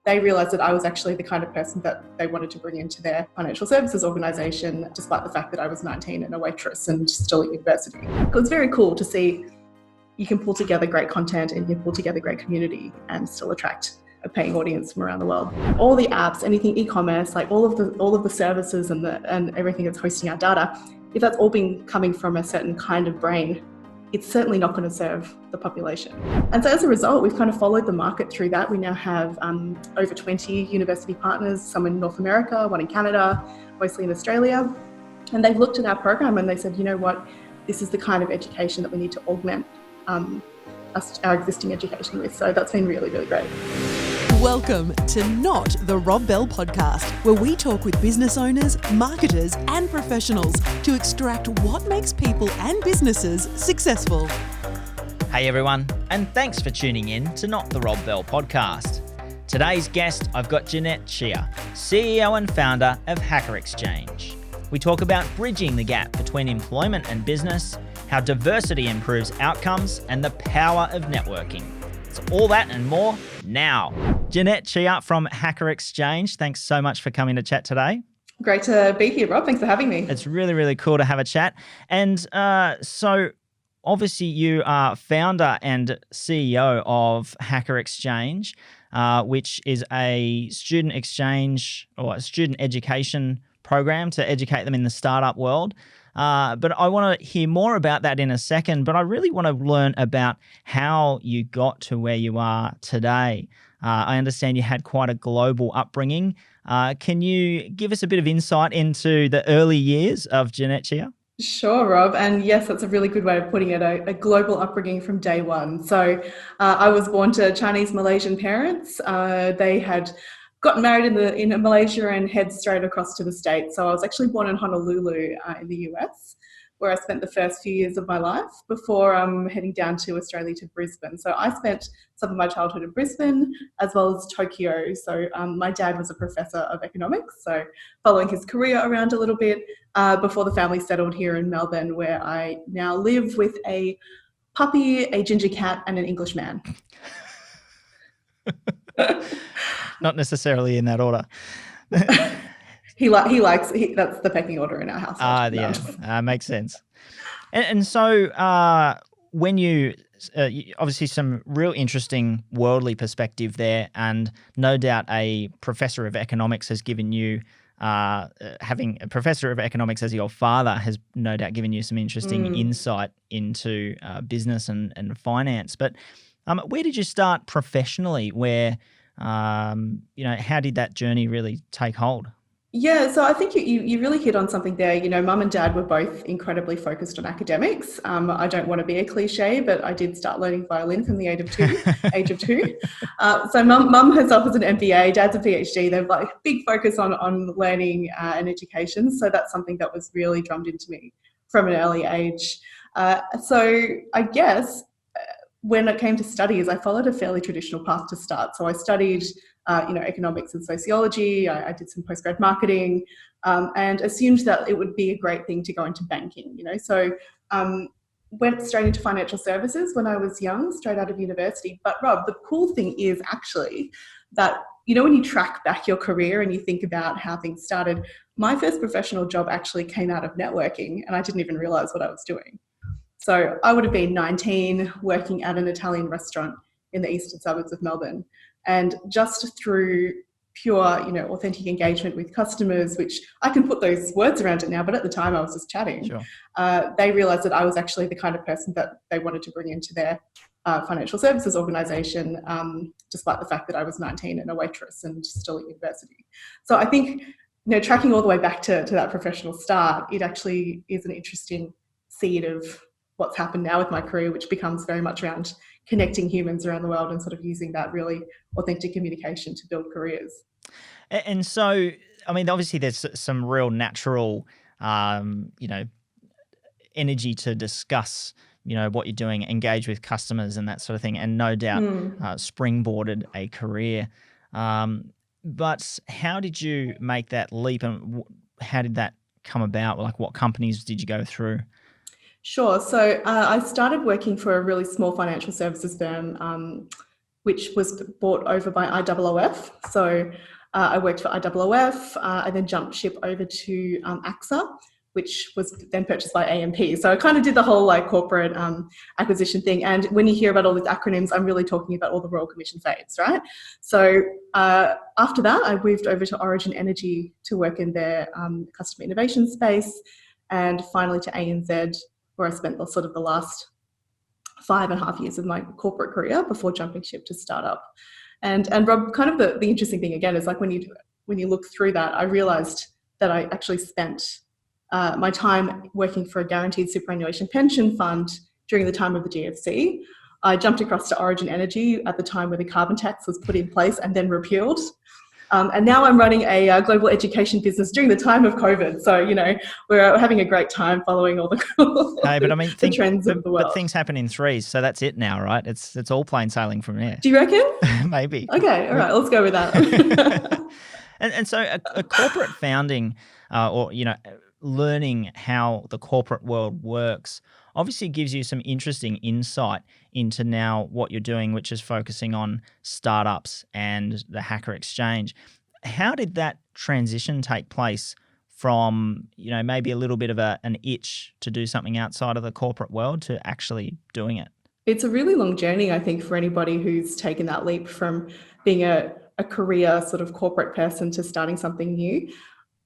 they realised that I was actually the kind of person that they wanted to bring into their financial services organisation, despite the fact that I was 19 and a waitress and still at university. It was very cool to see you can pull together great content and you can pull together great community and still attract a paying audience from around the world. All the apps, anything e-commerce, like all of the services and everything that's hosting our data, if that's all been coming from a certain kind of brain, it's certainly not going to serve the population. And so as a result, we've kind of followed the market through that. We now have over 20 university partners, some in North America, one in Canada, mostly in Australia. And they've looked at our program and they said, you know what, this is the kind of education that we need to augment our existing education with. So that's been really, really great. Welcome to Not the Rob Bell Podcast, where we talk with business owners, marketers, and professionals to extract what makes people and businesses successful. Hey everyone, and thanks for tuning in to Not the Rob Bell Podcast. Today's guest, I've got Jeanette Cheah, CEO and founder of Hexyz. We talk about bridging the gap between employment and business, how diversity improves outcomes, and the power of networking. It's all that and more now. Jeanette Cheah from Hexyz, thanks so much for coming to chat today. Great to be here, Rob. Thanks for having me. It's really, really cool to have a chat. And so obviously you are founder and CEO of Hexyz, which is a student exchange or a student education program to educate them in the startup world. But I want to hear more about that in a second, but I really want to learn about how you got to where you are today. I understand you had quite a global upbringing. Can you give us a bit of insight into the early years of Jeanette Cheah? Sure, Rob. And yes, that's a really good way of putting it, a global upbringing from day one. So I was born to Chinese Malaysian parents. They had got married in Malaysia and head straight across to the States. So I was actually born in Honolulu in the US, where I spent the first few years of my life before heading down to Australia to Brisbane. So I spent some of my childhood in Brisbane as well as Tokyo. So my dad was a professor of economics, so following his career around a little bit before the family settled here in Melbourne, where I now live with a puppy, a ginger cat, and an English man. Not necessarily in that order. That's the pecking order in our house. Makes sense. And so when you obviously some real interesting worldly perspective there, and no doubt a professor of economics has given you, having a professor of economics as your father has no doubt given you some interesting insight into business and finance. But where did you start professionally? How did that journey really take hold? Yeah, so I think you really hit on something there. You know, mum and dad were both incredibly focused on academics. I don't want to be a cliche, but I did start learning violin from the age of two. So mum herself is an MBA, dad's a PhD. They've like big focus on learning and education. So that's something that was really drummed into me from an early age. So I guess when it came to studies, I followed a fairly traditional path to start. So I studied, economics and sociology. I did some postgrad marketing, and assumed that it would be a great thing to go into banking. So went straight into financial services when I was young, straight out of university. But Rob, the cool thing is actually that when you track back your career and you think about how things started, my first professional job actually came out of networking, and I didn't even realize what I was doing. So I would have been 19 working at an Italian restaurant in the eastern suburbs of Melbourne. And just through pure, authentic engagement with customers, which I can put those words around it now, but at the time I was just chatting. Sure. They realised that I was actually the kind of person that they wanted to bring into their financial services organisation, despite the fact that I was 19 and a waitress and still at university. So I think, tracking all the way back to that professional start, it actually is an interesting seed of what's happened now with my career, which becomes very much around connecting humans around the world and sort of using that really authentic communication to build careers. And so, I mean, obviously there's some real natural, energy to discuss, what you're doing, engage with customers and that sort of thing, and no doubt springboarded a career. But how did you make that leap, and how did that come about? Like, what companies did you go through? Sure. So I started working for a really small financial services firm which was bought over by IOOF. So I worked for IOOF. I then jumped ship over to AXA, which was then purchased by AMP. So I kind of did the whole like corporate acquisition thing. And when you hear about all these acronyms, I'm really talking about all the Royal Commission fades, right? So after that, I moved over to Origin Energy to work in their customer innovation space, and finally to ANZ, where I spent the last 5.5 years of my corporate career before jumping ship to startup. And Rob, kind of the interesting thing again is like when you look through that, I realized that I actually spent my time working for a guaranteed superannuation pension fund during the time of the GFC. I jumped across to Origin Energy at the time where the carbon tax was put in place and then repealed. And now I'm running a global education business during the time of COVID. So, we're having a great time following all the, the trends of the world. But things happen in threes, so that's it now, right? It's all plain sailing from there. Do you reckon? Maybe. Okay, all right, let's go with that. and so a corporate founding or learning how the corporate world works obviously gives you some interesting insight into now what you're doing, which is focusing on startups and the Hacker Exchange. How did that transition take place from, maybe a little bit of an itch to do something outside of the corporate world to actually doing it? It's a really long journey, I think, for anybody who's taken that leap from being a career sort of corporate person to starting something new.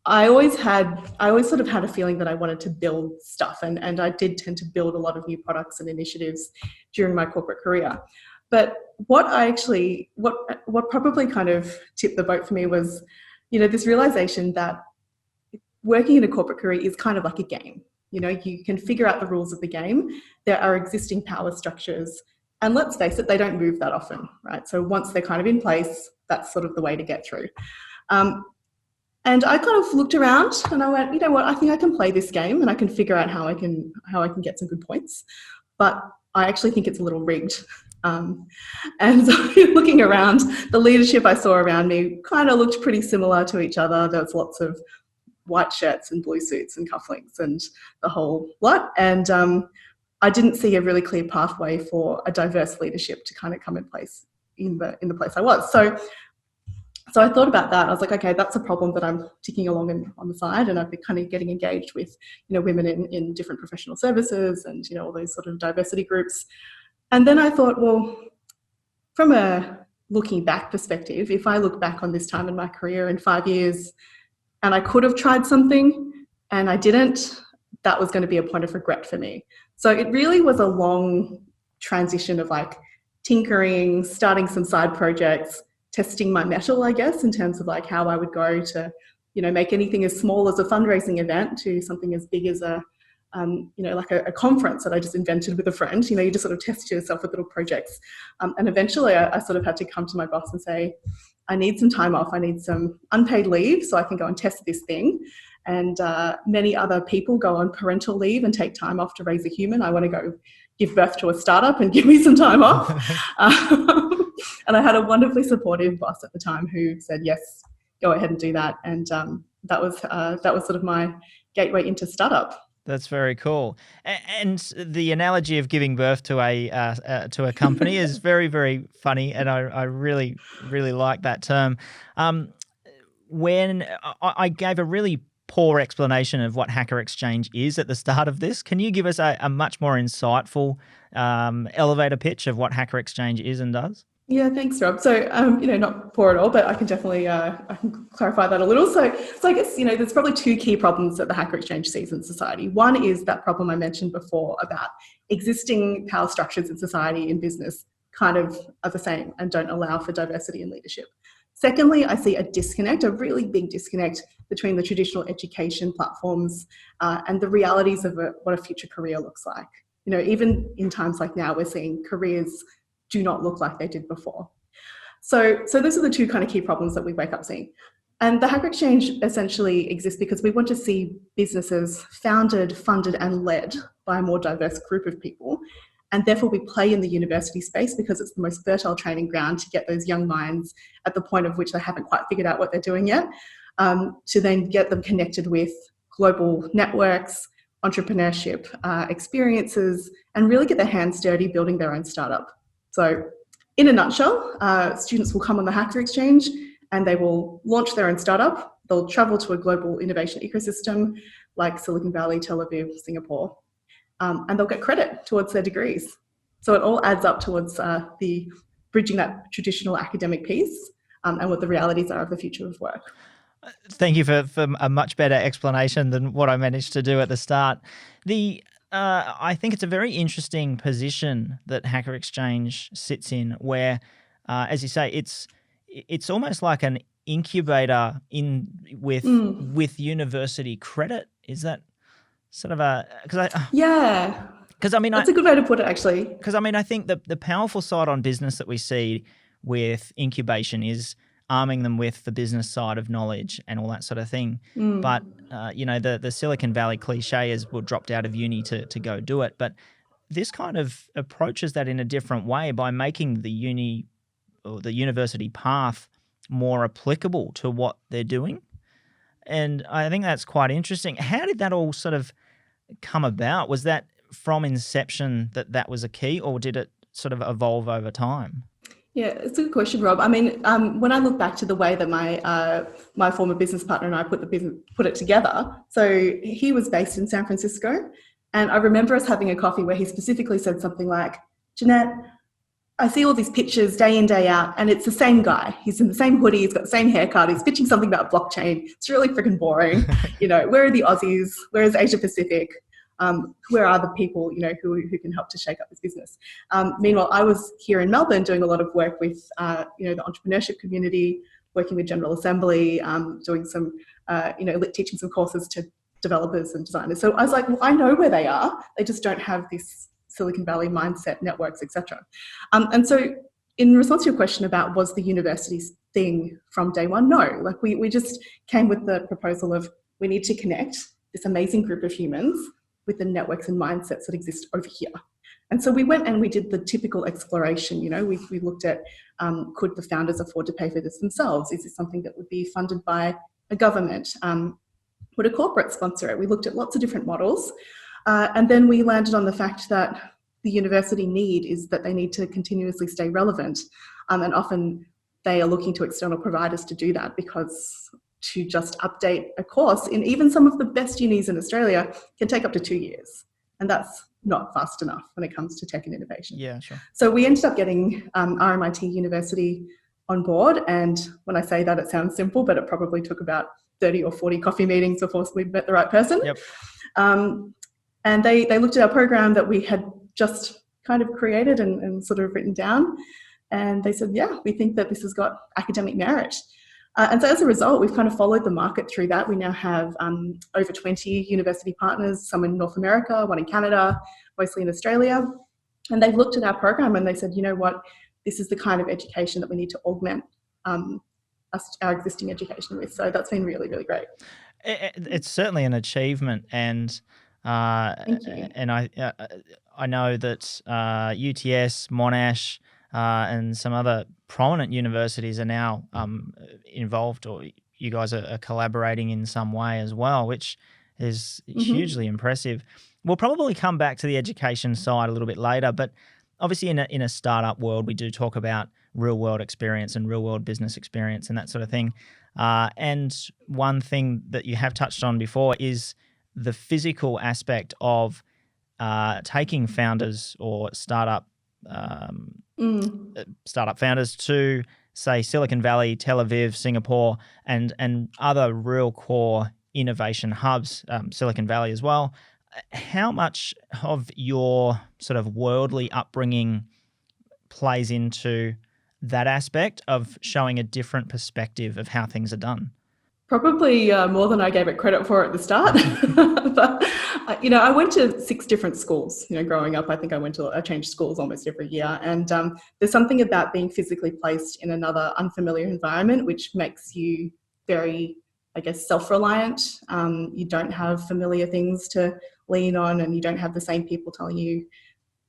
I always sort of had a feeling that I wanted to build stuff, and I did tend to build a lot of new products and initiatives during my corporate career. But what probably kind of tipped the boat for me was, this realization that working in a corporate career is kind of like a game. You can figure out the rules of the game. There are existing power structures, and let's face it, they don't move that often, right? So once they're kind of in place, that's sort of the way to get through. And I kind of looked around and I went, you know what, I think I can play this game and I can figure out how I can get some good points. But I actually think it's a little rigged. And so looking around, the leadership I saw around me kind of looked pretty similar to each other. There was lots of white shirts and blue suits and cufflinks and the whole lot. And I didn't see a really clear pathway for a diverse leadership to kind of come in place in the place I was. So I thought about that. I was like, okay, that's a problem that I'm ticking along on the side, and I've been kind of getting engaged with, women in different professional services and, all those sort of diversity groups. And then I thought, well, from a looking back perspective, if I look back on this time in my career in 5 years and I could have tried something and I didn't, that was going to be a point of regret for me. So it really was a long transition of like tinkering, starting some side projects, testing my mettle, I guess, in terms of like how I would go to, make anything as small as a fundraising event to something as big as a conference that I just invented with a friend. You just sort of test yourself with little projects. And eventually I sort of had to come to my boss and say, I need some time off. I need some unpaid leave so I can go and test this thing. And many other people go on parental leave and take time off to raise a human. I want to go give birth to a startup and give me some time off. And I had a wonderfully supportive boss at the time who said, yes, go ahead and do that. And that was sort of my gateway into startup. That's very cool. And the analogy of giving birth to a company is very, very funny. And I really, really like that term. When I gave a really poor explanation of what Hacker Exchange is at the start of this, can you give us a much more insightful elevator pitch of what Hacker Exchange is and does? Yeah, thanks, Rob. So, not poor at all, but I can definitely I can clarify that a little. So I guess, there's probably two key problems that the Hacker Exchange sees in society. One is that problem I mentioned before about existing power structures in society, in business, kind of are the same and don't allow for diversity in leadership. Secondly, I see a really big disconnect between the traditional education platforms and the realities of what a future career looks like. Even in times like now, we're seeing careers do not look like they did before. So those are the two kind of key problems that we wake up seeing. And the Hacker Exchange essentially exists because we want to see businesses founded, funded, and led by a more diverse group of people. And therefore we play in the university space because it's the most fertile training ground to get those young minds at the point of which they haven't quite figured out what they're doing yet, to then get them connected with global networks, entrepreneurship experiences, and really get their hands dirty building their own startup. So in a nutshell, students will come on the Hacker Exchange and they will launch their own startup. They'll travel to a global innovation ecosystem like Silicon Valley, Tel Aviv, Singapore, and they'll get credit towards their degrees. So it all adds up towards the bridging that traditional academic piece and what the realities are of the future of work. Thank you for a much better explanation than what I managed to do at the start. I think it's a very interesting position that Hacker Exchange sits in, where, as you say, it's almost like an incubator with university credit. Is that sort of yeah? Because I mean, that's a good way to put it, actually. Because I mean, I think the powerful side on business that we see with incubation is arming them with the business side of knowledge and all that sort of thing. But, the Silicon Valley cliche is we'll dropped out of uni to go do it. But this kind of approaches that in a different way by making the uni or the university path more applicable to what they're doing. And I think that's quite interesting. How did that all sort of come about? Was that from inception that was a key, or did it sort of evolve over time? Yeah, it's a good question, Rob. I mean, when I look back to the way that my former business partner and I put it together, so he was based in San Francisco, and I remember us having a coffee where he specifically said something like, "Jeanette, I see all these pictures day in, day out, and it's the same guy. He's in the same hoodie, he's got the same haircut, he's pitching something about blockchain. It's really freaking boring. Where are the Aussies? Where is Asia Pacific? Where are the people, who can help to shake up this business?" Meanwhile, I was here in Melbourne doing a lot of work with, the entrepreneurship community, working with General Assembly, doing some, teaching some courses to developers and designers. So I was like, well, I know where they are. They just don't have this Silicon Valley mindset, networks, etc. And so in response to your question about was the university's thing from day one, no. Like we just came with the proposal of we need to connect this amazing group of humans with the networks and mindsets that exist over here. And so we went and we did the typical exploration. We looked at could the founders afford to pay for this themselves? Is this something that would be funded by a government? Would a corporate sponsor it? We looked at lots of different models. And then we landed on the fact that the university need is that they need to continuously stay relevant. And often they are looking to external providers to do that, because to just update a course in even some of the best unis in Australia can take up to 2 years. And that's not fast enough when it comes to tech and innovation. Yeah, sure. So we ended up getting RMIT University on board. And when I say that, it sounds simple, but it probably took about 30 or 40 coffee meetings before we met the right person. Yep. And they looked at our program that we had just kind of created and sort of written down. And they said, yeah, we think that this has got academic merit. And so as a result, we've kind of followed the market through that. We now have over 20 university partners, some in North America, one in Canada, mostly in Australia. And they've looked at our program and they said, you know what, this is the kind of education that we need to augment our existing education with. So that's been really, really great. It's certainly an achievement. And Thank you. And I know that UTS, Monash, and some other prominent universities are now involved, or you guys are collaborating in some way as well, which is hugely impressive. We'll probably come back to the education side a little bit later, but obviously in a startup world, we do talk about real world experience and real world business experience and that sort of thing. And one thing that you have touched on before is the physical aspect of taking founders or startup founders to, say, Silicon Valley, Tel Aviv, Singapore, and other real core innovation hubs, Silicon Valley as well. How much of your sort of worldly upbringing plays into that aspect of showing a different perspective of how things are done? Probably more than I gave it credit for at the start. But, I went to 6 different schools, growing up. I think I changed schools almost every year. And there's something about being physically placed in another unfamiliar environment, which makes you very, I guess, self-reliant. You don't have familiar things to lean on, and you don't have the same people telling you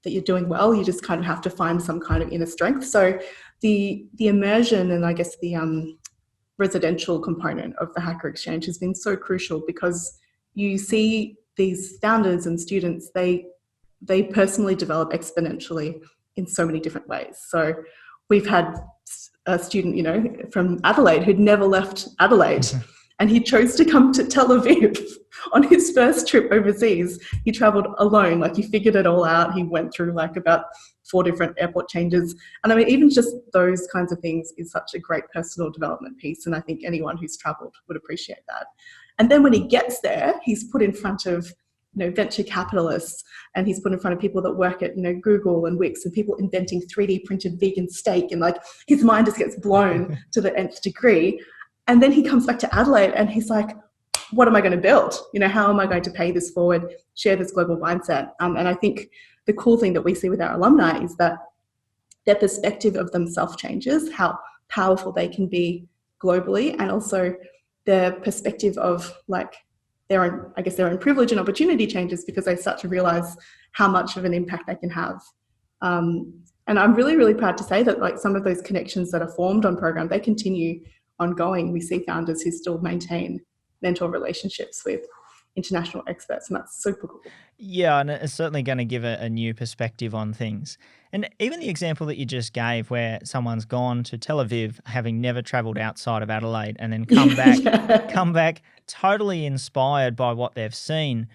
that you're doing well. You just kind of have to find some kind of inner strength. So the immersion and I guess the residential component of the Hacker Exchange has been so crucial, because you see these founders and students, they personally develop exponentially in so many different ways. So we've had a student, from Adelaide who'd never left Adelaide. And he chose to come to Tel Aviv on his first trip overseas. He travelled alone, like he figured it all out. He went through like about 4 different airport changes. And I mean, even just those kinds of things is such a great personal development piece. And I think anyone who's travelled would appreciate that. And then when he gets there, he's put in front of venture capitalists, and he's put in front of people that work at Google and Wix, and people inventing 3D printed vegan steak, and like his mind just gets blown to the nth degree. And then he comes back to Adelaide and he's like, what am I going to build? How am I going to pay this forward, share this global mindset? And I think the cool thing that we see with our alumni is that their perspective of themselves changes, how powerful they can be globally, and also their perspective of like their own privilege and opportunity changes because they start to realize how much of an impact they can have. And I'm really, really proud to say that like some of those connections that are formed on program, they continue ongoing. We see founders who still maintain mentor relationships with international experts, and that's super cool. Yeah, and it's certainly going to give a new perspective on things. And even the example that you just gave where someone's gone to Tel Aviv having never travelled outside of Adelaide and then come back totally inspired by what they've seen.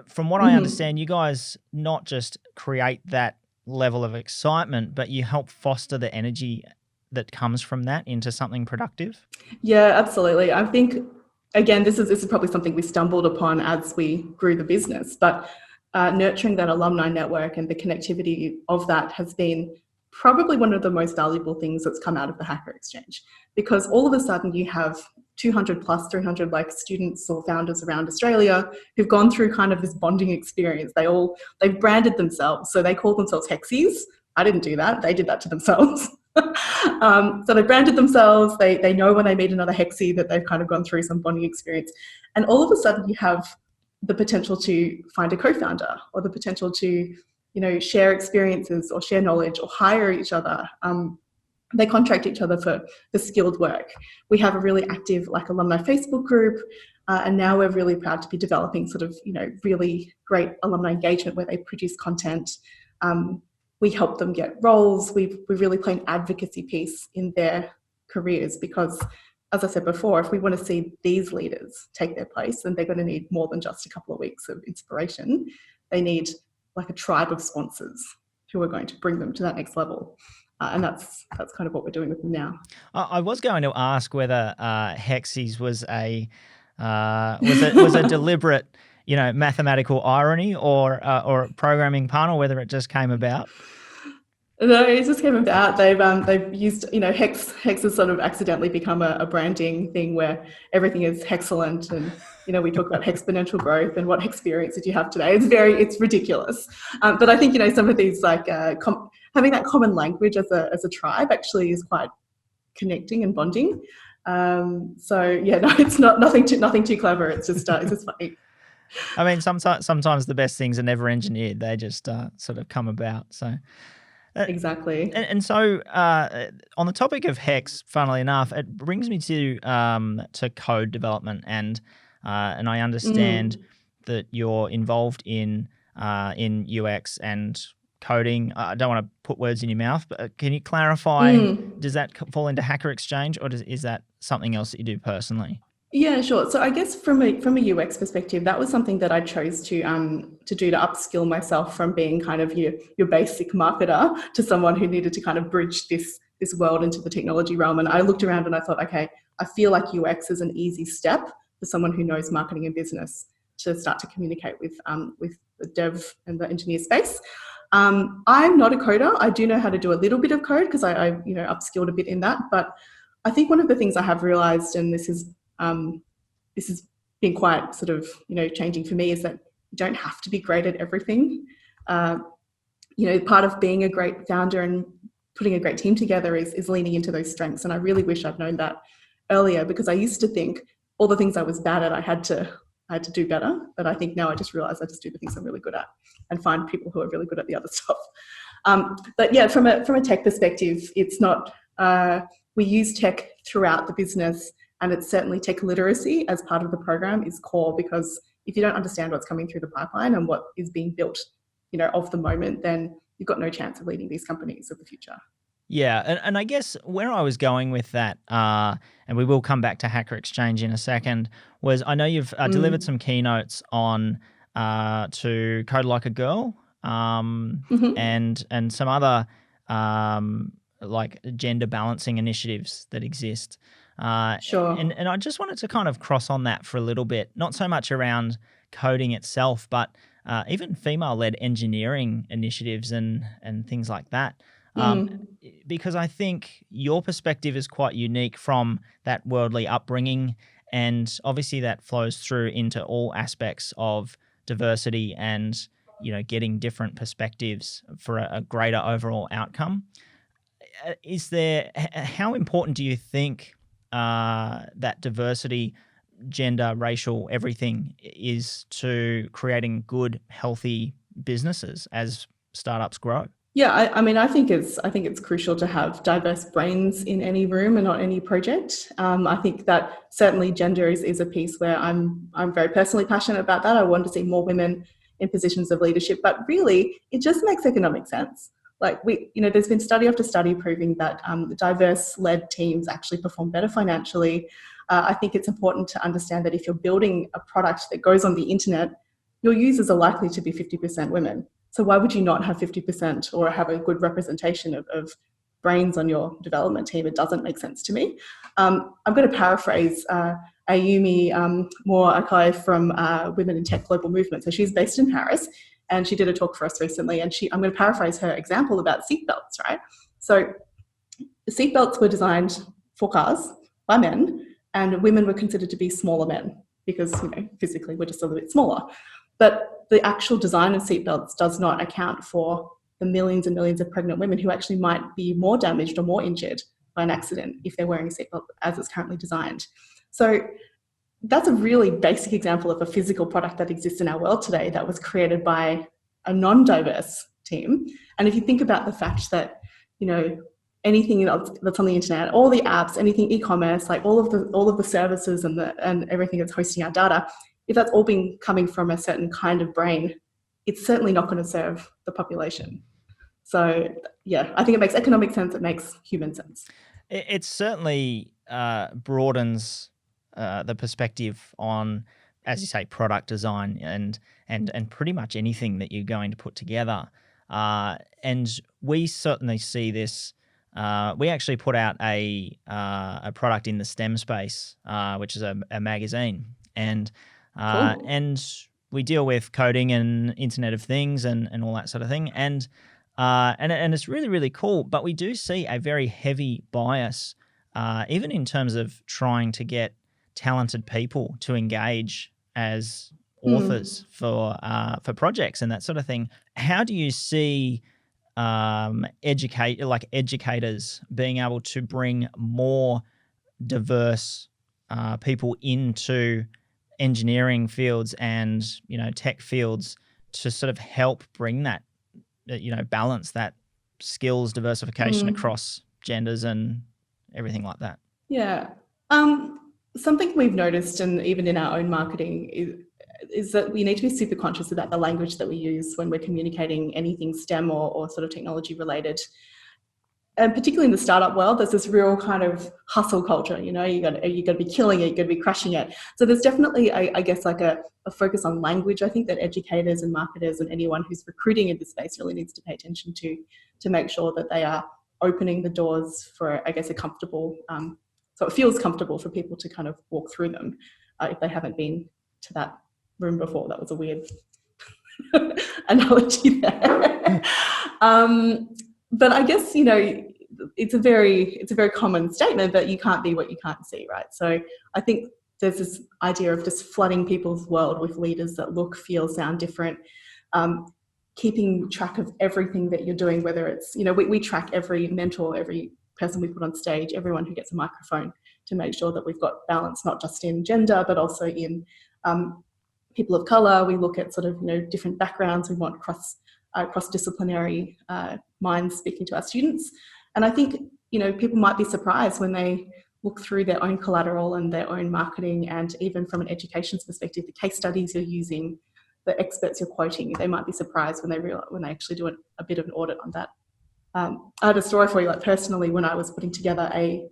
From what I understand, you guys not just create that level of excitement, but you help foster the energy that comes from that into something productive? Yeah, absolutely. I think, again, this is probably something we stumbled upon as we grew the business, but nurturing that alumni network and the connectivity of that has been probably one of the most valuable things that's come out of the Hacker Exchange, because all of a sudden you have 200 plus 300 like students or founders around Australia who've gone through kind of this bonding experience. They've branded themselves. So they call themselves Hexyz. I didn't do that. They did that to themselves. So they branded themselves. They know when they meet another Hexy that they've kind of gone through some bonding experience. And all of a sudden you have the potential to find a co-founder, or the potential to, share experiences or share knowledge or hire each other. They contract each other for skilled work. We have a really active alumni Facebook group, and now we're really proud to be developing sort of, really great alumni engagement where they produce content. We help them get roles. We really play an advocacy piece in their careers because, as I said before, if we want to see these leaders take their place, then they're going to need more than just a couple of weeks of inspiration. They need like a tribe of sponsors who are going to bring them to that next level. And that's kind of what we're doing with them now. I was going to ask whether Hexyz was a deliberate, mathematical irony or a programming pun, or whether it just came about. No, it just came about. They've used, Hex has sort of accidentally become a branding thing where everything is hexcellent, and we talk about exponential growth and what experience did you have today. It's ridiculous. But I think some of these having that common language as a tribe actually is quite connecting and bonding. So yeah, no, it's nothing too clever. It's just funny. I mean, sometimes the best things are never engineered; they just sort of come about. So. Exactly. And so on the topic of Hex, funnily enough, it brings me to code development, and I understand that you're involved in UX and coding. I don't want to put words in your mouth, but can you clarify, does that fall into Hacker Exchange, or is that something else that you do personally? Yeah, sure. So I guess from a UX perspective, that was something that I chose to do to upskill myself from being kind of your basic marketer to someone who needed to kind of bridge this world into the technology realm. And I looked around and I thought, okay, I feel like UX is an easy step for someone who knows marketing and business to start to communicate with the dev and the engineer space. I'm not a coder. I do know how to do a little bit of code because I upskilled a bit in that. But I think one of the things I have realized, and this has been quite sort of, changing for me, is that you don't have to be great at everything. Part of being a great founder and putting a great team together is leaning into those strengths. And I really wish I'd known that earlier, because I used to think all the things I was bad at, I had to do better. But I think now I just realize I just do the things I'm really good at and find people who are really good at the other stuff. But yeah, from a tech perspective, it's not, we use tech throughout the business. And it's certainly tech literacy as part of the program is core, because if you don't understand what's coming through the pipeline and what is being built, of the moment, then you've got no chance of leading these companies of the future. Yeah, and I guess where I was going with that, and we will come back to Hacker Exchange in a second, was I know you've delivered some keynotes on to Code Like a Girl, Mhm. and some other like gender balancing initiatives that exist. Sure. And I just wanted to kind of cross on that for a little bit, not so much around coding itself, but even female-led engineering initiatives and things like that. Um, Mm. because I think your perspective is quite unique from that worldly upbringing, and obviously that flows through into all aspects of diversity and getting different perspectives for a greater overall outcome. How important do you think that diversity, gender, racial, everything is to creating good, healthy businesses as startups grow? Yeah, I mean, I think it's crucial to have diverse brains in any room and not any project. I think that certainly gender is a piece where I'm very personally passionate about that. I want to see more women in positions of leadership, but really, it just makes economic sense. Like there's been study after study proving that diverse-led teams actually perform better financially. I think it's important to understand that if you're building a product that goes on the internet, your users are likely to be 50% women. So why would you not have 50% or have a good representation of brains on your development team? It doesn't make sense to me. I'm going to paraphrase Ayumi Moore-Akai from Women in Tech Global Movement. So she's based in Paris, and she did a talk for us recently. And I'm going to paraphrase her example about seatbelts, right? So the seatbelts were designed for cars by men, and women were considered to be smaller men because physically we're just a little bit smaller. But the actual design of seatbelts does not account for the millions and millions of pregnant women who actually might be more damaged or more injured by an accident if they're wearing a seatbelt as it's currently designed. So that's a really basic example of a physical product that exists in our world today that was created by a non-diverse team. And if you think about the fact that, anything that's on the internet, all the apps, anything e-commerce, like all of the services and everything that's hosting our data, if that's all been coming from a certain kind of brain, it's certainly not going to serve the population. So, yeah, I think it makes economic sense. It makes human sense. It certainly broadens the perspective on, as you say, product design and pretty much anything that you're going to put together. And we certainly see this. We actually put out a product in the STEM space, which is a magazine, and Cool. and we deal with coding and Internet of Things and all that sort of thing. And it's really, really cool. But we do see a very heavy bias, even in terms of trying to get talented people to engage as authors for projects and that sort of thing. How do you see educators being able to bring more diverse people into engineering fields and tech fields to sort of help bring that balance, that skills diversification across genders and everything like that? Yeah. Something we've noticed, and even in our own marketing, is that we need to be super conscious about the language that we use when we're communicating anything STEM or sort of technology related. And particularly in the startup world, there's this real kind of hustle culture. You got to be killing it, you got to be crushing it. So there's definitely, I guess, like a focus on language. I think that educators and marketers and anyone who's recruiting in this space really needs to pay attention to make sure that they are opening the doors for, I guess, a comfortable, so it feels comfortable for people to kind of walk through them if they haven't been to that room before. That was a weird analogy there. But I guess, it's a very common statement that you can't be what you can't see, right? So I think there's this idea of just flooding people's world with leaders that look, feel, sound different, keeping track of everything that you're doing, whether it's, we track every mentor, every person we put on stage, everyone who gets a microphone, to make sure that we've got balance, not just in gender, but also in people of colour. We look at sort of, different backgrounds. We want cross-disciplinary minds speaking to our students. And I think, people might be surprised when they look through their own collateral and their own marketing, and even from an education perspective, the case studies you're using, the experts you're quoting, they might be surprised when they actually do a bit of an audit on that. I had a story for you, like personally, when I was putting together a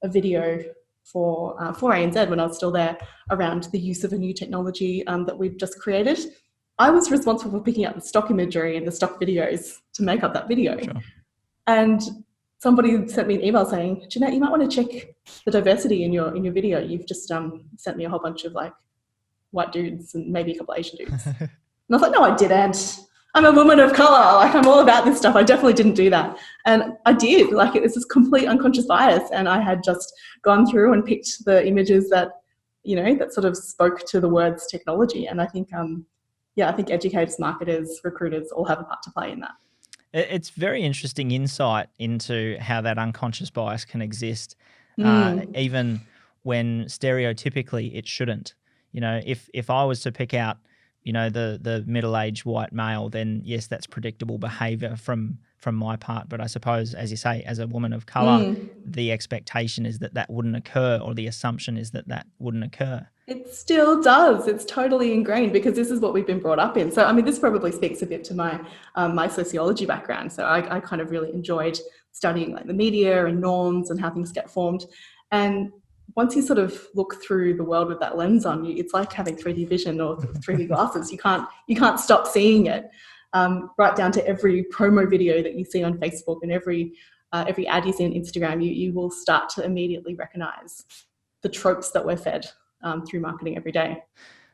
video for ANZ when I was still there around the use of a new technology that we've just created. I was responsible for picking up the stock imagery and the stock videos to make up that video. Sure. And somebody sent me an email saying, Jeanette, you might want to check the diversity in your video. You've just sent me a whole bunch of like white dudes and maybe a couple of Asian dudes. And I was like, no, I didn't. I'm a woman of colour. Like, I'm all about this stuff. I definitely didn't do that. And I did. Like, it was this complete unconscious bias. And I had just gone through and picked the images that, you know, that sort of spoke to the words technology. And I think, I think educators, marketers, recruiters all have a part to play in that. It's very interesting insight into how that unconscious bias can exist, even when stereotypically it shouldn't. You know, if I was to pick out, you know, the middle-aged white male, then yes, that's predictable behaviour from my part. But I suppose, as you say, as a woman of colour, the expectation is that wouldn't occur, or the assumption is that wouldn't occur. It still does. It's totally ingrained because this is what we've been brought up in. So, I mean, this probably speaks a bit to my my sociology background. So I kind of really enjoyed studying like the media and norms and how things get formed. And once you sort of look through the world with that lens on you, it's like having 3D vision or 3D glasses. You can't stop seeing it. Right down to every promo video that you see on Facebook and every ad you see on Instagram, you will start to immediately recognise the tropes that we're fed through marketing every day.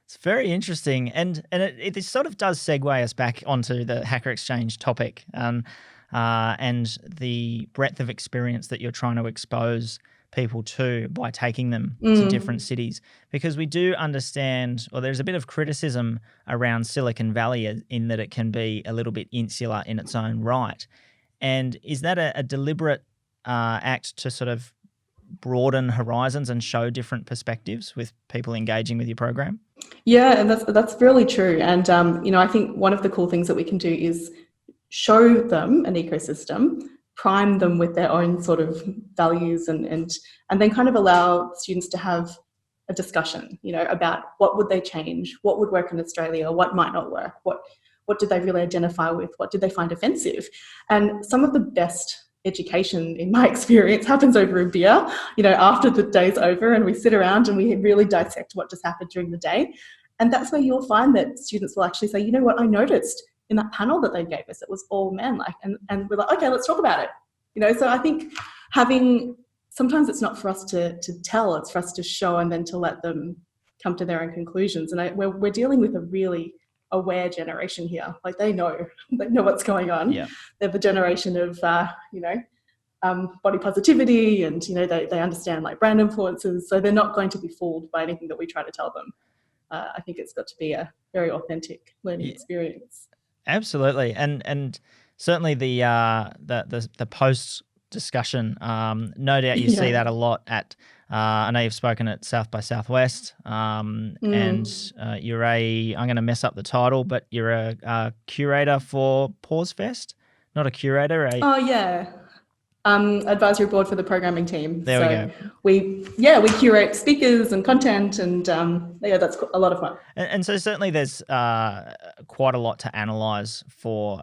It's very interesting, and it sort of does segue us back onto the Hacker Exchange topic, and the breadth of experience that you're trying to expose people to by taking them to different cities, because we do understand, or there's a bit of criticism around Silicon Valley in that it can be a little bit insular in its own right. And is that a deliberate act to sort of broaden horizons and show different perspectives with people engaging with your program? Yeah, and that's really true. And you know, I think one of the cool things that we can do is show them an ecosystem, prime them with their own sort of values, and then kind of allow students to have a discussion, you know, about what would they change, what would work in Australia, what might not work, what did they really identify with, what did they find offensive. And some of the best education, in my experience, happens over a beer, you know, after the day's over, and we sit around and we really dissect what just happened during the day. And that's where you'll find that students will actually say, you know what, I noticed in that panel that they gave us, it was all men, like, and we're like, okay, let's talk about it. You know, so I think sometimes it's not for us to tell, it's for us to show and then to let them come to their own conclusions. And we're dealing with a really aware generation here. Like, they know what's going on. Yeah. They're the generation of, body positivity, and, you know, they understand like brand influences. So they're not going to be fooled by anything that we try to tell them. I think it's got to be a very authentic learning experience. Absolutely, and certainly the post discussion. No doubt you see that a lot at. I know you've spoken at South by Southwest, and you're I'm going to mess up the title, but you're a curator for Pause Fest, not a curator. Advisory board for the programming team. There we go. We curate speakers and content, and that's a lot of fun. And so certainly there's quite a lot to analyse for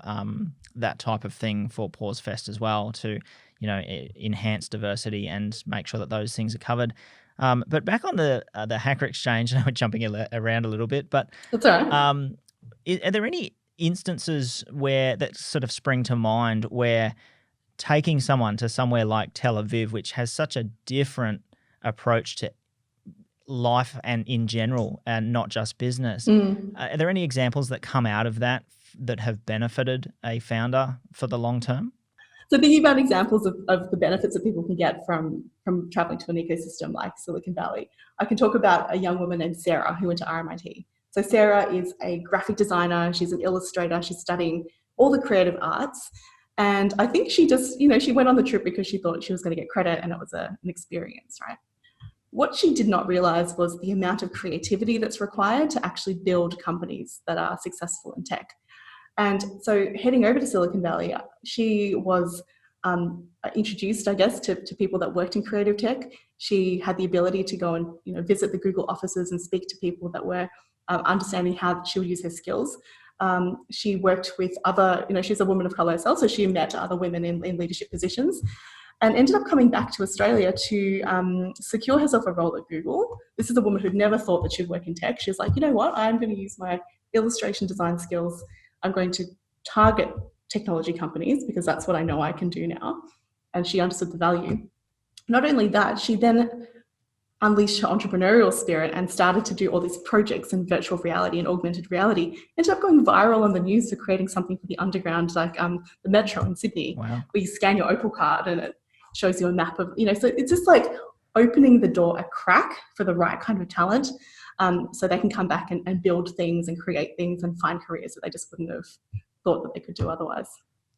that type of thing for Pause Fest as well, to, you know, enhance diversity and make sure that those things are covered. But back on the Hacker Exchange, I know we're jumping around a little bit, but that's all right. Are there any instances that sort of spring to mind where taking someone to somewhere like Tel Aviv, which has such a different approach to life and in general, and not just business, are there any examples that come out of that have benefited a founder for the long term? So thinking about examples of the benefits that people can get from traveling to an ecosystem like Silicon Valley, I can talk about a young woman named Sarah who went to RMIT. So Sarah is a graphic designer. She's an illustrator. She's studying all the creative arts. And I think she just, you know, she went on the trip because she thought she was going to get credit, and it was an experience, right? What she did not realize was the amount of creativity that's required to actually build companies that are successful in tech. And so heading over to Silicon Valley, she was introduced, I guess, to people that worked in creative tech. She had the ability to go and, you know, visit the Google offices and speak to people that were understanding how she would use her skills. She worked with other, she's a woman of colour herself, so she met other women in leadership positions and ended up coming back to Australia to secure herself a role at Google. This is a woman who'd never thought that she'd work in tech. She's like, you know what, I'm going to use my illustration design skills. I'm going to target technology companies because that's what I know I can do now. And she understood the value. Not only that, she then unleashed her entrepreneurial spirit and started to do all these projects in virtual reality and augmented reality. Ended up going viral on the news for creating something for the underground, like the metro in Sydney, Wow. where you scan your Opal card and it shows you a map of, so it's just like opening the door a crack for the right kind of talent, so they can come back and build things and create things and find careers that they just wouldn't have thought that they could do otherwise.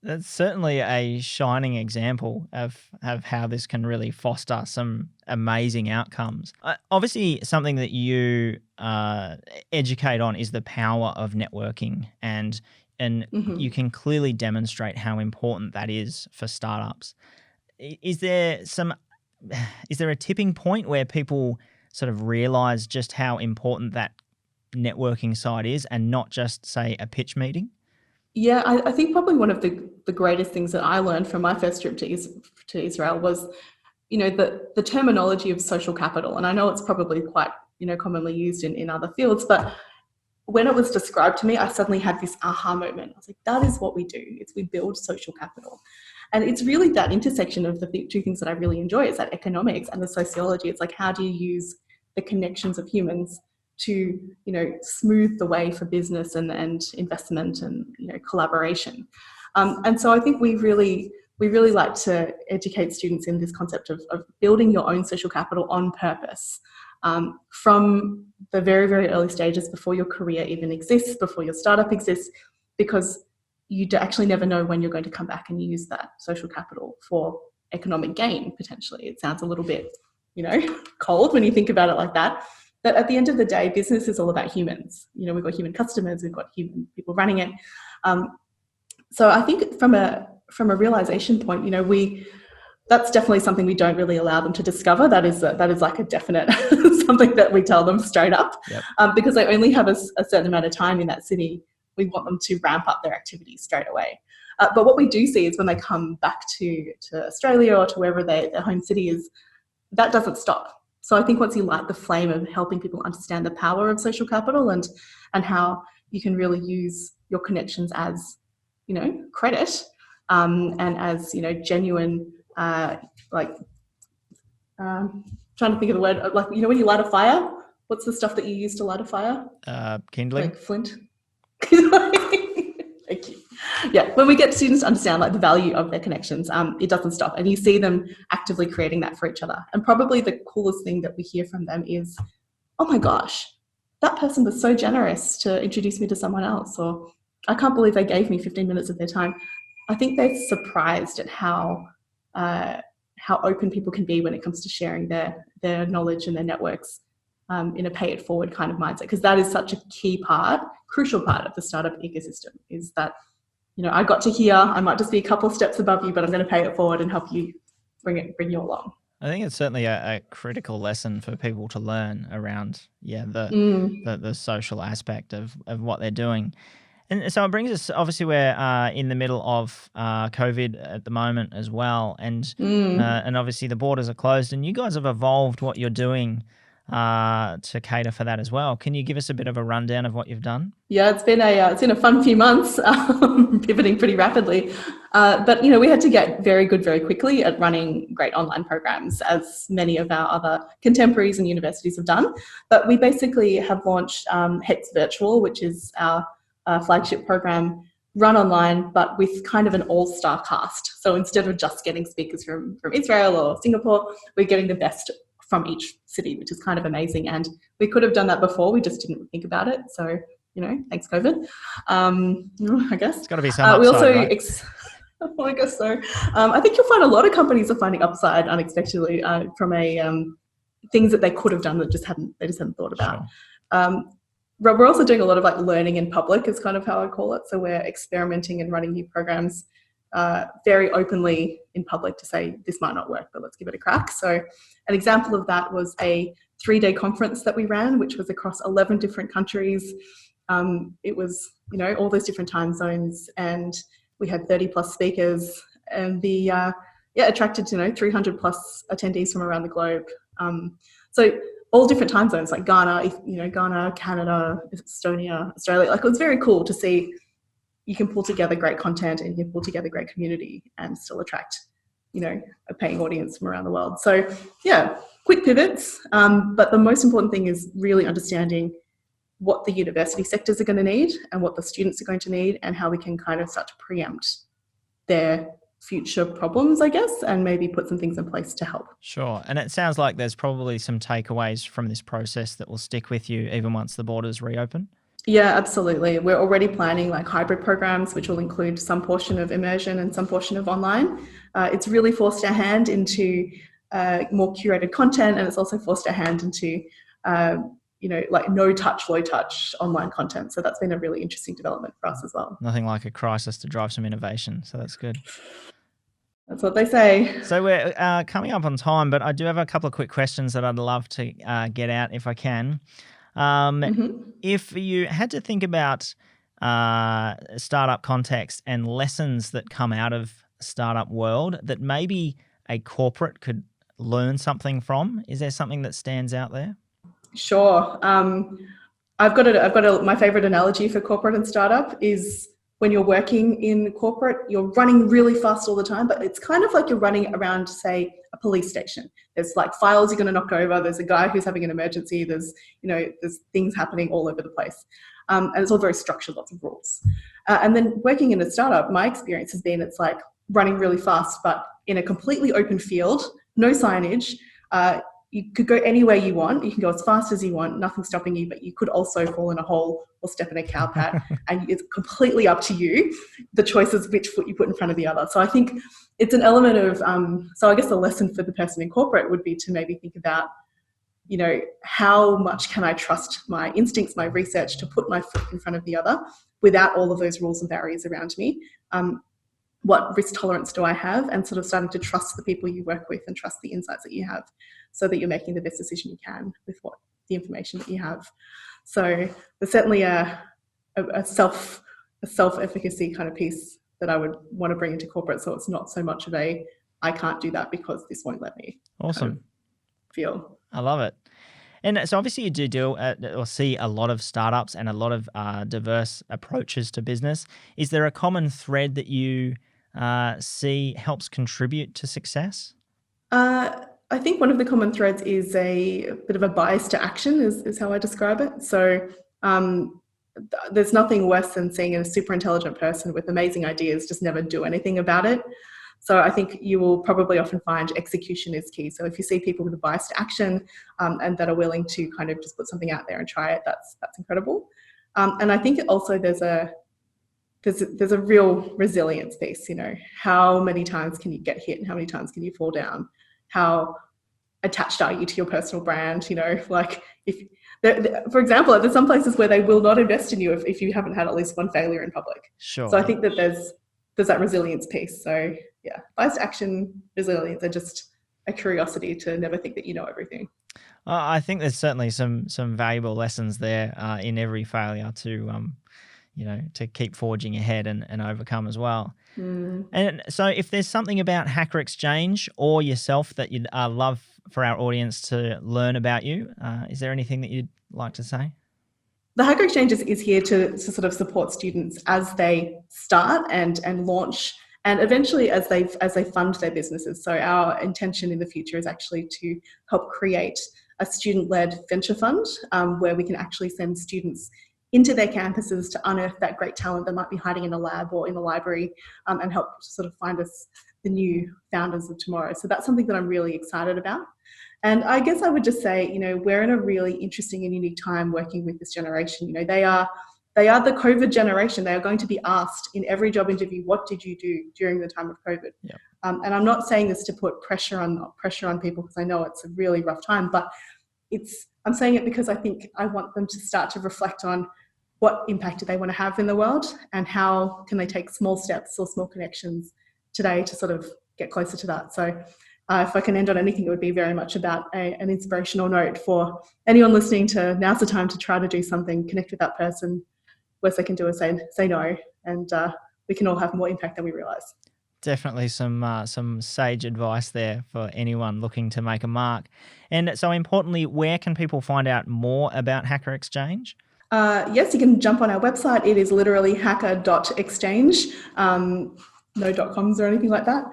That's certainly a shining example of how this can really foster some amazing outcomes. Obviously, something that you educate on is the power of networking, and you can clearly demonstrate how important that is for startups. Is there a tipping point where people sort of realize just how important that networking side is, and not just, say, a pitch meeting? Yeah, I think probably one of the greatest things that I learned from my first trip to Israel was, the terminology of social capital. And I know it's probably quite, commonly used in other fields, but when it was described to me, I suddenly had this aha moment. I was like, that is what we do. We build social capital. And it's really that intersection of the two things that I really enjoy. It's that economics and the sociology. It's like, how do you use the connections of humans to smooth the way for business and investment and collaboration, and so I think we really like to educate students in this concept of building your own social capital on purpose, from the very, very early stages, before your career even exists, before your startup exists, because you actually never know when you're going to come back and use that social capital for economic gain. Potentially, it sounds a little bit cold when you think about it like that. But at the end of the day, business is all about humans. We've got human customers, we've got human people running it. So I think from a realization point, that's definitely something we don't really allow them to discover. That is like a definite something that we tell them straight up. Yep. Because they only have a certain amount of time in that city. We want them to ramp up their activities straight away. But what we do see is when they come back to Australia or to wherever their home city is, that doesn't stop. So I think once you light the flame of helping people understand the power of social capital and how you can really use your connections as, credit, and as, genuine, trying to think of the word, like, when you light a fire, what's the stuff that you use to light a fire? Kindling. Like flint. Thank you. Yeah, when we get students to understand the value of their connections, it doesn't stop, and you see them actively creating that for each other. And probably the coolest thing that we hear from them is, oh my gosh, that person was so generous to introduce me to someone else, or I can't believe they gave me 15 minutes of their time. I think they're surprised at how open people can be when it comes to sharing their knowledge and their networks, in a pay it forward kind of mindset, because that is such a crucial part of the startup ecosystem, is that, I got to here, I might just be a couple of steps above you, but I'm going to pay it forward and help you bring you along. I think it's certainly a critical lesson for people to learn around, the social aspect of what they're doing. And so it brings us, obviously we're in the middle of COVID at the moment as well, and obviously the borders are closed, and you guys have evolved what you're doing to cater for that as well. Can you give us a bit of a rundown of what you've done? Yeah, it's been a fun few months, pivoting pretty rapidly. But we had to get very good very quickly at running great online programs, as many of our other contemporaries and universities have done. But we basically have launched Hexyz Virtual, which is our flagship program, run online, but with kind of an all-star cast. So instead of just getting speakers from Israel or Singapore, we're getting the best from each city, which is kind of amazing. And we could have done that before, we just didn't think about it. So, thanks COVID, I guess. It's got to be some upside, right? I guess so. I think you'll find a lot of companies are finding upside unexpectedly from things that they could have done that they just hadn't thought about. Sure. We're also doing a lot of learning in public, is kind of how I call it. So we're experimenting and running new programs very openly in public to say, this might not work, but let's give it a crack. So an example of that was a 3-day conference that we ran, which was across 11 different countries, It was, all those different time zones, and we had 30 plus speakers, and attracted 300 plus attendees from around the globe. So all different time zones, like Ghana, Ghana, Canada, Estonia, Australia. Like, it was very cool to see you can pull together great content and you can pull together great community and still attract, a paying audience from around the world. So yeah, quick pivots. But the most important thing is really understanding what the university sectors are going to need and what the students are going to need, and how we can kind of start to preempt their future problems, I guess, and maybe put some things in place to help. Sure. And it sounds like there's probably some takeaways from this process that will stick with you even once the borders reopen. Yeah, absolutely. We're already planning like hybrid programs, which will include some portion of immersion and some portion of online. It's really forced our hand into more curated content, and it's also forced our hand into, like no touch, low touch online content. So that's been a really interesting development for us as well. Nothing like a crisis to drive some innovation. So that's good. That's what they say. So we're coming up on time, but I do have a couple of quick questions that I'd love to get out if I can. If you had to think about startup context and lessons that come out of startup world that maybe a corporate could learn something from, is there something that stands out there? Sure. I've got my favorite analogy for corporate and startup is when you're working in corporate, you're running really fast all the time, but it's kind of like you're running around, say, a police station. There's like files you're going to knock over. There's a guy who's having an emergency. There's things happening all over the place. And it's all very structured, lots of rules. And then working in a startup, my experience has been it's like running really fast, but in a completely open field, no signage. You could go anywhere you want. You can go as fast as you want, nothing stopping you, but you could also fall in a hole or step in a cow pat, and it's completely up to you, the choices which foot you put in front of the other. So I think it's an element of, so I guess the lesson for the person in corporate would be to maybe think about, how much can I trust my instincts, my research to put my foot in front of the other without all of those rules and barriers around me? What risk tolerance do I have? And sort of starting to trust the people you work with and trust the insights that you have, so that you're making the best decision you can with the information that you have. So there's certainly a self-efficacy kind of piece that I would want to bring into corporate. So it's not so much of I can't do that because this won't let me. Awesome. Kind of feel. I love it. And so obviously you do deal or see a lot of startups and a lot of diverse approaches to business. Is there a common thread that you see helps contribute to success? I think one of the common threads is a bit of a bias to action is how I describe it. So there's nothing worse than seeing a super intelligent person with amazing ideas just never do anything about it. So I think you will probably often find execution is key. So if you see people with a bias to action and that are willing to kind of just put something out there and try it, that's incredible. And I think also there's a real resilience piece. How many times can you get hit and how many times can you fall down? How attached are you to your personal brand? Like for example, there's some places where they will not invest in you if you haven't had at least one failure in public. Sure. So I think that there's that resilience piece. So yeah, bias to action, resilience, and just a curiosity to never think that you know everything. I think there's certainly some valuable lessons there in every failure to to keep forging ahead and overcome as well. And so if there's something about Hacker Exchange or yourself that you'd love for our audience to learn about you, is there anything that you'd like to say? The Hacker Exchange is here to sort of support students as they start and launch, and eventually as they fund their businesses. So our intention in the future is actually to help create a student-led venture fund where we can actually send students into their campuses to unearth that great talent that might be hiding in a lab or in a library and help sort of find us the new founders of tomorrow. So that's something that I'm really excited about. And I guess I would just say, we're in a really interesting and unique time working with this generation. They are the COVID generation. They are going to be asked in every job interview, what did you do during the time of COVID? Yeah. And I'm not saying this to put pressure on people because I know it's a really rough time, but I'm saying it because I think I want them to start to reflect on what impact do they want to have in the world and how can they take small steps or small connections today to sort of get closer to that. So if I can end on anything, it would be very much about an inspirational note for anyone listening to now's the time to try to do something, connect with that person, worst they can do is say no, and we can all have more impact than we realise. Definitely some sage advice there for anyone looking to make a mark. And so importantly, where can people find out more about Hacker Exchange? Yes, you can jump on our website. It is literally hacker.exchange, no .coms or anything like that.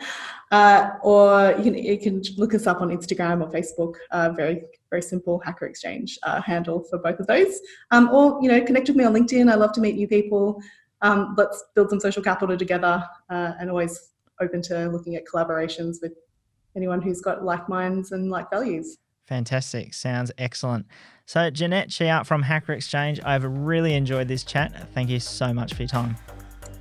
Or you can look us up on Instagram or Facebook. Very, very simple Hacker Exchange handle for both of those. Or connect with me on LinkedIn. I love to meet new people. Let's build some social capital together, and always open to looking at collaborations with anyone who's got like minds and like values. Fantastic. Sounds excellent. So Jeanette, Cheah from Hacker Exchange, I've really enjoyed this chat. Thank you so much for your time.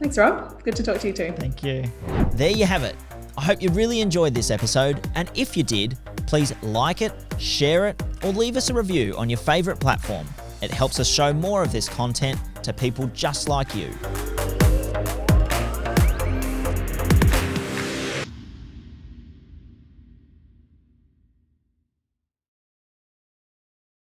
Thanks, Rob. Good to talk to you too. Thank you. There you have it. I hope you really enjoyed this episode, and if you did, please like it, share it, or leave us a review on your favourite platform. It helps us show more of this content to people just like you.